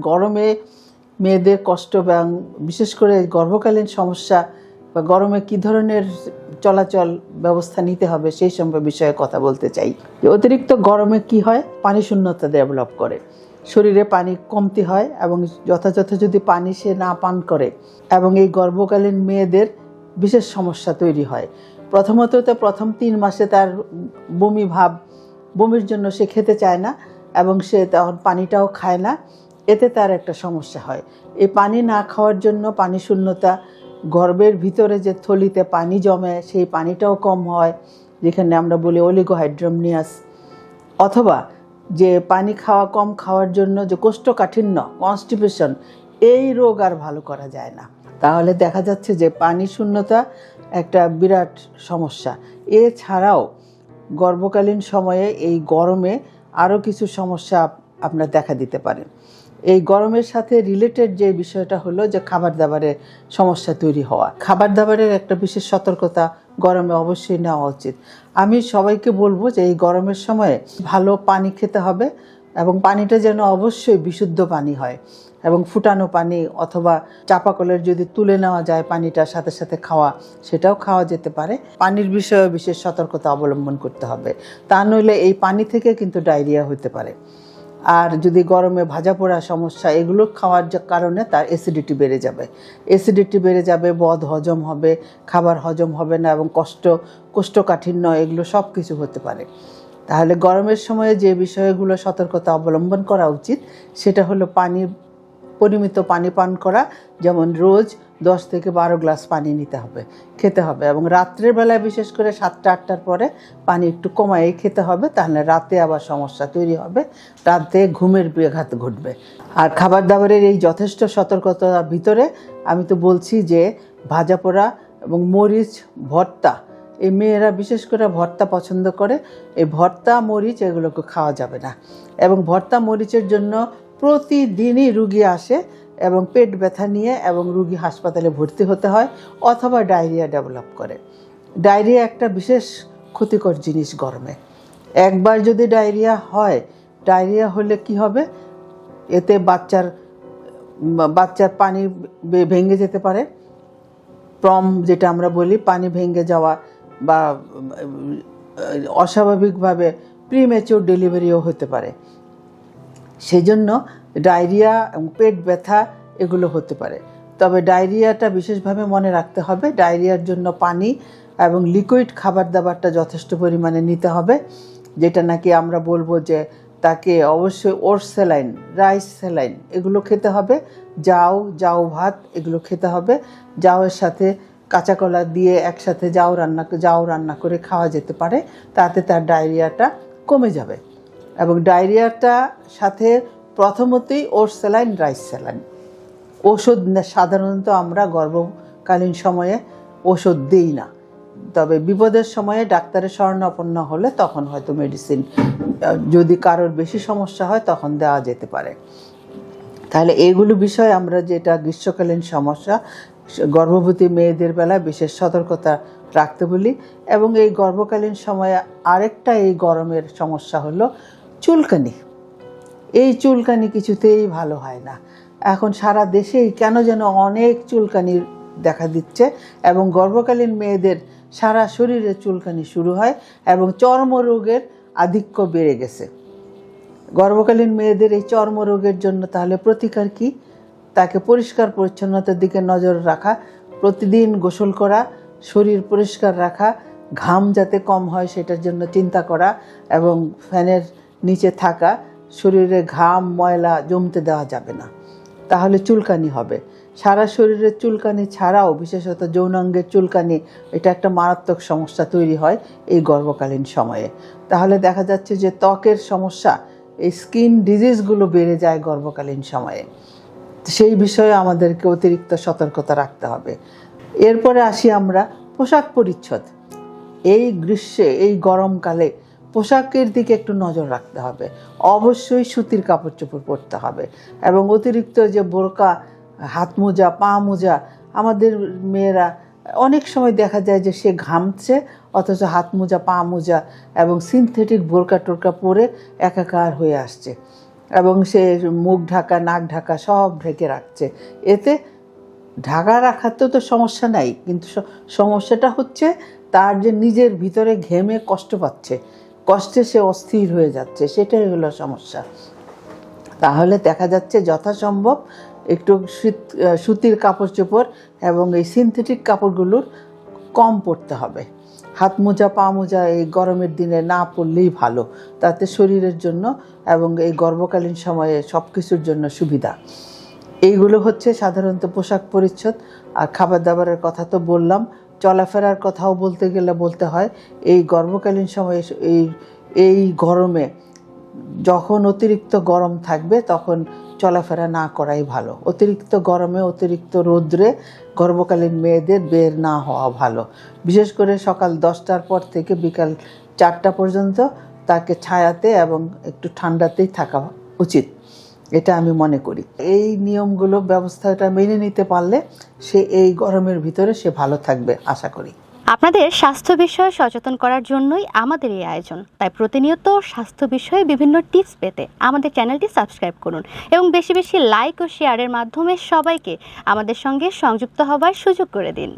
গরমে মেয়েদের কষ্ট এবং বিশেষ করে গর্ভকালীন সমস্যা বা গরমে কী ধরনের চলাচল ব্যবস্থা নিতে হবে সেই বিষয়ে কথা বলতে চাই। অতিরিক্ত গরমে কি হয়, পানি শূন্যতা ডেভেলপ করে, শরীরে পানি কমতি হয় এবং যথাযথ যদি পানি সে না পান করে এবং এই গর্ভকালীন মেয়েদের বিশেষ সমস্যা তৈরি হয়। প্রথমত প্রথম 3 মাসে তার বমি ভাব, বমির জন্য সে খেতে চায় না এবং সে তখন পানিটাও খায় না, এতে তার একটা সমস্যা হয়। এই পানি না খাওয়ার জন্য পানি শূন্যতা, গর্ভের ভিতরে যে থলিতে পানি জমে সেই পানিটাও কম হয়, যেখানে আমরা বলি অলিগোহাইড্রোমনিয়াস, অথবা যে পানি কম খাওয়ার জন্য যে কোষ্ঠকাঠিন্য, কনস্টিপেশন, এই রোগ আর ভালো করা যায় না। তাহলে দেখা যাচ্ছে যে পানি শূন্যতা একটা বিরাট সমস্যা। এছাড়াও গর্ভকালীন সময়ে এই গরমে আরও কিছু সমস্যা আপনার দেখা দিতে পারে। এই গরমের সাথে রিলেটেড যে বিষয়টা হলো যে খাবার দাবারের সমস্যা তৈরি হওয়া। খাবার দাবারের একটা বিশেষ সতর্কতা গরমে অবশ্যই নেওয়া উচিত। আমি সবাইকে বলবো যে এই গরমের সময়ে ভালো পানি খেতে হবে এবং পানিটা যেন অবশ্যই বিশুদ্ধ পানি হয় এবং ফুটানো পানি অথবা চাপাকলের যদি তুলে নেওয়া যায় পানিটার সাথে সাথে খাওয়া, সেটাও খাওয়া যেতে পারে। পানির বিষয়ে বিশেষ সতর্কতা অবলম্বন করতে হবে, তা নইলে এই পানি থেকে কিন্তু ডায়রিয়া হতে পারে। আর যদি গরমে ভাজা পোড়া সমস্যা, এগুলো খাওয়ার কারণে তার অ্যাসিডিটি বেড়ে যাবে, বদ হজম হবে, খাবার হজম হবে না এবং কোষ্ঠকাঠিন্য, এগুলো সব কিছু হতে পারে। তাহলে গরমের সময়ে যে বিষয়গুলো সতর্কতা অবলম্বন করা উচিত সেটা হলো পরিমিত পানি পান করা, যেমন রোজ 10 থেকে 12 গ্লাস পানি খেতে হবে এবং রাত্রের বেলায় বিশেষ করে 7টা-8টার পরে পানি একটু কমাই খেতে হবে, তাহলে রাতে আবার সমস্যা তৈরি হবে, রাতে ঘুমের ব্যাঘাত ঘটবে। আর খাবার দাবারের এই যথেষ্ট সতর্কতার ভিতরে আমি তো বলছি যে ভাজা পোড়া এবং মরিচ, ভর্তা, এই মেয়েরা বিশেষ করে ভর্তা পছন্দ করে, এই ভর্তা মরিচ এগুলোকে খাওয়া যাবে না। এবং ভর্তা মরিচের জন্য প্রতিদিনই রুগী আসে এবং পেট ব্যথা নিয়ে এবং রুগী হাসপাতালে ভর্তি হতে হয় অথবা ডায়রিয়া ডেভেলপ করে। ডায়রিয়া একটা বিশেষ ক্ষতিকর জিনিস গরমে। একবার যদি ডায়রিয়া হলে কি হবে, এতে বাচ্চার পানি ভেঙে যেতে পারে, যেটা আমরা বলি পানি ভেঙে যাওয়া, বা অস্বাভাবিকভাবে প্রিম্যাচিওর ডেলিভারিও হতে পারে। সেজন্য ডায়রিয়া এবং পেট ব্যথা এগুলো হতে পারে। তবে ডায়রিয়াটা বিশেষভাবে মনে রাখতে হবে, ডায়রিয়ার জন্য পানি এবং লিকুইড খাবার দাবারটা যথেষ্ট পরিমাণে নিতে হবে, যেটা নাকি আমরা বলবো তাকে অবশ্যই ওটস স্যালাইন, রাইস স্যালাইন এগুলো খেতে হবে, জাউ ভাত এগুলো খেতে হবে। জাউয়ের সাথে কাঁচা কলা দিয়ে একসাথে জাউ রান্না করে খাওয়া যেতে পারে, তাতে তার ডায়রিয়াটা কমে যাবে। এবং ডায়রিয়াটা সাথে প্রথমতই ওটস স্যালাইন, রাইস স্যালাইন। ওষুধ সাধারণত আমরা গর্ভকালীন সময়ে ওষুধ দিই না, তবে বিপদের সময়ে ডাক্তারের শরণাপন্ন হলে তখন হয়তো মেডিসিন, যদি কারোর বেশি সমস্যা হয় তখন দেওয়া যেতে পারে। তাহলে এইগুলো বিষয় আমরা যেটা গ্রীষ্মকালীন সমস্যা, গর্ভবতী মেয়েদের বেলায় বিশেষ সতর্কতা রাখতে বলি। এবং এই গর্ভকালীন সময়ে আরেকটা এই গরমের সমস্যা হলো চুলকানি। এই চুলকানি কিছুতেই ভালো হয় না। এখন সারা দেশেই কেন যেন অনেক চুলকানি দেখা দিচ্ছে এবং গর্ভকালীন মেয়েদের সারা শরীরে চুলকানি শুরু হয় এবং চর্মরোগের আধিক্য বেড়ে গেছে। গর্ভকালীন মেয়েদের এই চর্মরোগের জন্য তাহলে প্রতিকার কি? তাকে পরিষ্কার পরিচ্ছন্নতার দিকে নজর রাখা, প্রতিদিন গোসল করা, শরীর পরিষ্কার রাখা, ঘাম যাতে কম হয় সেটার জন্য চিন্তা করা এবং ফ্যানের নিচে থাকা, শরীরে ঘাম ময়লা জমতে দেওয়া যাবে না, তাহলে চুলকানি হবে। সারা শরীরের চুলকানি ছাড়াও বিশেষত যৌনাঙ্গের চুলকানি, এটা একটা মারাত্মক সমস্যা তৈরি হয় এই গর্ভকালীন সময়ে। তাহলে দেখা যাচ্ছে যে ত্বকের সমস্যা, এই স্কিন ডিজিজগুলো বেড়ে যায় গর্ভকালীন সময়ে। সেই বিষয়ে আমাদেরকে অতিরিক্ত সতর্কতা রাখতে হবে। এরপরে আসি আমরা পোশাক পরিচ্ছদ। এই গ্রীষ্মে, এই গরমকালে পোশাকের দিকে একটু নজর রাখতে হবে। অবশ্যই সুতির কাপড় চোপড় পরতে হবে এবং অতিরিক্ত যে বোরকা, হাত মোজা, পা মোজা, আমাদের মেয়েরা অনেক সময় দেখা যায় যে সে ঘামছে অথচ হাত মোজা, পা মোজা এবং সিনথেটিক বোরকা টোরকা পরে একাকার হয়ে আসছে। এবং সে মুখ ঢাকা নাক ঢাকা সব ঢেকে রাখছে। এতে ঢাকা রাখাতে তো সমস্যা নাই, কিন্তু সমস্যাটা হচ্ছে তার যে নিজের ভিতরে ঘেমে কষ্ট পাচ্ছে, কষ্টে সে অস্থির হয়ে যাচ্ছে, সেটাই হলো সমস্যা। তাহলে দেখা যাচ্ছে যথাসম্ভব একটু সুতির কাপড় চোপড় এবং এই সিনথেটিক কাপড়গুলোর কম পরতে হবে। হাত মোজা পা মোজা এই গরমের দিনে না পরলেই ভালো, তাতে শরীরের জন্য এবং এই গর্ভকালীন সময়ে সব কিছুর জন্য সুবিধা। এইগুলো হচ্ছে সাধারণত পোশাক পরিচ্ছদ। আর খাবার দাবারের কথা তো বললাম, চলাফেরার কথাও বলতে গেলে বলতে হয়। এই গর্ভকালীন সময়ে এই গরমে যখন অতিরিক্ত গরম থাকবে তখন চলাফেরা না করাই ভালো। অতিরিক্ত গরমে অতিরিক্ত রৌদ্রে গর্ভকালীন মেয়েদের বের না হওয়া ভালো। বিশেষ করে সকাল 10টার পর থেকে বিকাল 4টা পর্যন্ত তাকে ছায়াতে এবং একটু ঠান্ডাতেই থাকা উচিত, এটা আমি মনে করি। এই নিয়মগুলো ব্যবস্থাটা মেনে নিতে পারলে সে এই গরমের ভিতরে সে ভালো থাকবে আশা করি। আপনাদের স্বাস্থ্য বিষয়ে সচেতন করার জন্যই আমাদের এই আয়োজন। তাই প্রতিনিয়ত স্বাস্থ্য বিষয়ে বিভিন্ন টিপস পেতে আমাদের চ্যানেলটি সাবস্ক্রাইব করুন এবং বেশি বেশি লাইক ও শেয়ারের মাধ্যমে সবাইকে আমাদের সঙ্গে সংযুক্ত হবার সুযোগ করে দিন।